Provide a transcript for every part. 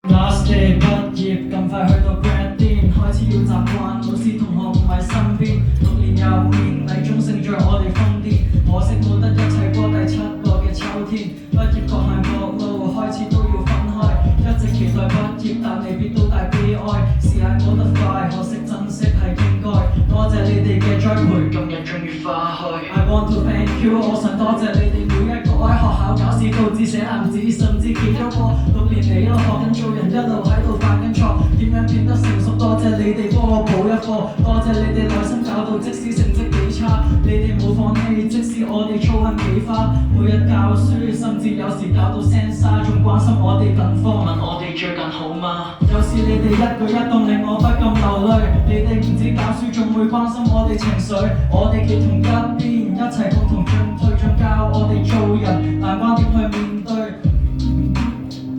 Last day 畢業，咁快去到 grad 癲，開始要習慣老師同學唔喺身邊。6年又5年，禮中勝在我哋瘋癲，可惜冇得一齊過第7個嘅秋天。畢業各行各路，開始都要分開，一直期待畢業，但未必都大悲哀。時間過得快，可惜珍惜係應該。多謝你哋嘅栽培，今日終於花開。I want to thank you， 我想多謝你哋每一個喺學校搞事導致寫爛紙，甚至企咗過6年嚟都學緊做人，一路喺度犯緊錯，點樣變得成熟？多謝你哋幫我補一課，多謝你哋耐心教導，即使成績幾差，你哋冇放棄，即使我哋操行幾花，每日教書，甚至有時教到聲沙，仲關心我哋近況，問我哋最近好嗎？有時你哋一舉一動令我不禁流淚，你哋唔止教書，仲會關心我哋情緒，我哋企同一邊，一齊共同進退，仲教我哋做人難關點去面對。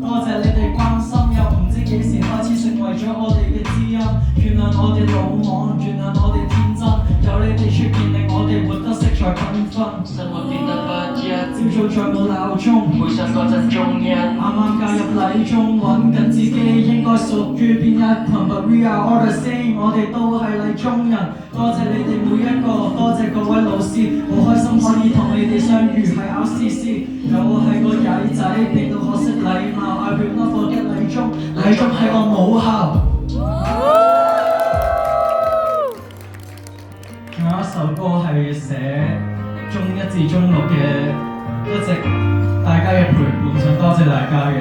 多謝你哋關心，又唔知幾時開始成為咗我哋嘅知音。原諒我哋魯莽，原諒我哋天真，有你哋出現令我哋活得色彩繽紛。生活變得不一，朝早再冇鬧鐘，回想嗰陣中一，啱啱加入禮中，揾緊自己應該屬於邊一群。But we are all the same， 我哋都係禮中人。多謝你哋每一個，多謝各位老師，好開心可以同你哋相遇喺 RCC。有我係個曳仔，變到學識禮貌。I will not forget 禮中，禮中係我母校。仲有一首歌係寫中1至中6嘅，一直大家嘅陪伴，想多謝大家嘅。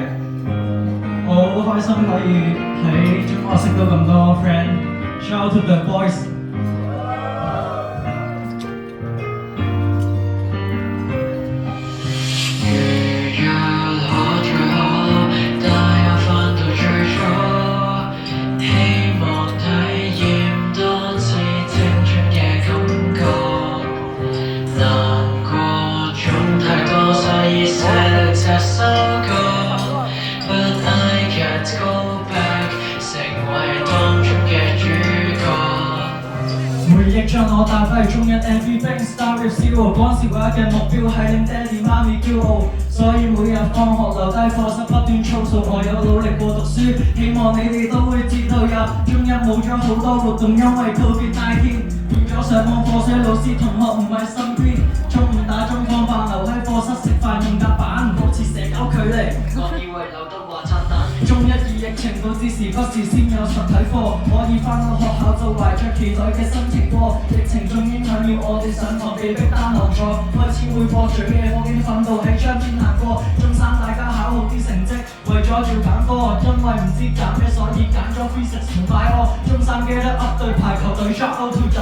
我好開心可以喺中學識到咁多 friend。Shout out to the boys。將我帶返去中1 Everything start with zero， 嗰時唯一嘅目標係令爹哋媽咪驕傲，所以每日放學留低課室不斷操數，我有努力過讀書，希望你哋都會知道入中1冇咗好多活動，因為 COVID-19 變咗上網課，所以老師同學唔喺身邊，中午打中放飯留喺課室食飯用夾板，保持社交距離。我以為劉德華炸彈。中1疫情導致時不時先有實體課，可以返到學校就懷着期待嘅心情過。疫情仲影響了我哋上堂，被逼單行坐，開始會課嘴嘅課經訓導喺窗邊行過。中3大家考好啲成績，為咗要揀科，因為唔知揀咩，所以揀咗 physics 同 bio。中3記得 up 對排球隊 shout out to 就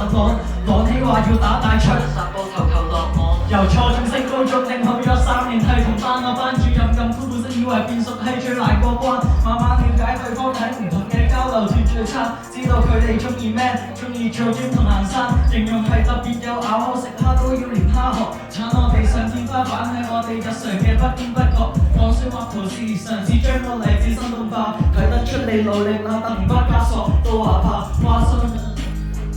朗希話要打大場，殺波球球落網。由初中升高中，領好咗3年係同班，我班主任咁酷本身以為變熟係最難過關，慢慢了解對方睇唔同嘅交流團聚餐，知道佢哋中意咩，中意做 gym 同行山，形容係特別有咬口，食蝦都要連蝦殼，鏟我哋上天花板係我哋日常嘅不經不覺，講書畫圖時嘗試將個例子生動化，睇得出你努力啦，突然不加索都話怕花生。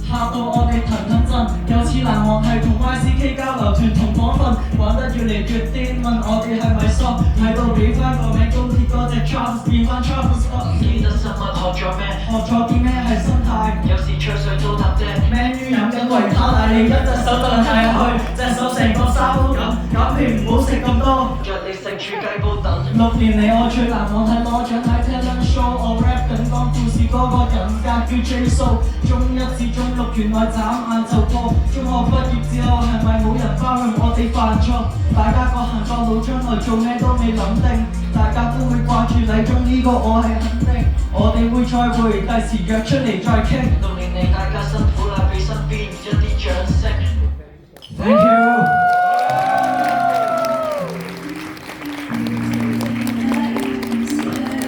嚇到我哋騰騰震，有次難忘係同 YCK 交流團同房瞓，玩得越嚟越癲，問我哋係咪傻，喺度俾翻個名高鐵嗰隻 Charles 變翻 Charles Scott。記得生物學咗咩？學咗啲咩係生態？有時吹水都搭啫。menu 飲緊維他奶，你一隻手就帶去，隻手成個沙煲咁，減肥唔好食咁多。着你食煮雞煲等。6年嚟我最難忘係攞獎喺 talent show， 我 rap 緊講故事嗰個人格叫 J So， 中1至中6原來眨眼就過，中學畢業之後係咪冇人包容我哋犯錯？大家各行各路，將來做咩都未諗定，大家都會掛住禮中呢個我係肯定，我哋會再會，第時約出嚟再傾。6年嚟大家辛苦。